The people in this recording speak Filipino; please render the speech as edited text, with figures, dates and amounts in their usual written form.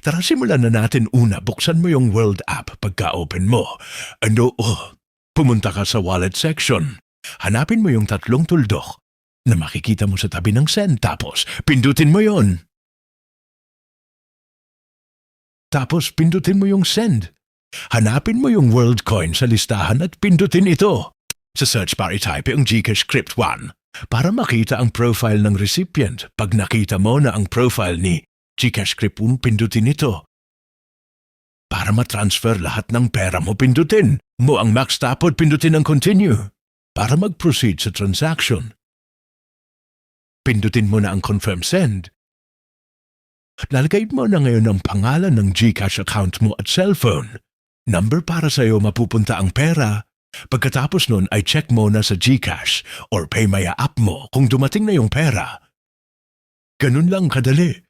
Tara, simulan na natin una. Buksan mo yung World app pagka-open mo. Pumunta ka sa wallet section. Hanapin mo yung tatlong tuldok na makikita mo sa tabi ng send, tapos pindutin mo yon. Tapos pindutin mo yung send. Hanapin mo yung World Coin sa listahan at pindutin ito. Sa search bar itype yung Gcash Crypt 1 para makita ang profile ng recipient. Pag nakita mo na ang profile ni Gcash Crypt 1, pindutin ito. Para matransfer lahat ng pera mo, pindutin mo ang max, tapos pindutin ang continue. Para mag-proceed sa transaction, pindutin mo na ang confirm send. Lalagay mo na ngayon ang pangalan ng Gcash account mo at cellphone number para sa'yo mapupunta ang pera. Pagkatapos nun ay check mo na sa Gcash or PayMaya app mo kung dumating na yung pera. Ganun lang kadali.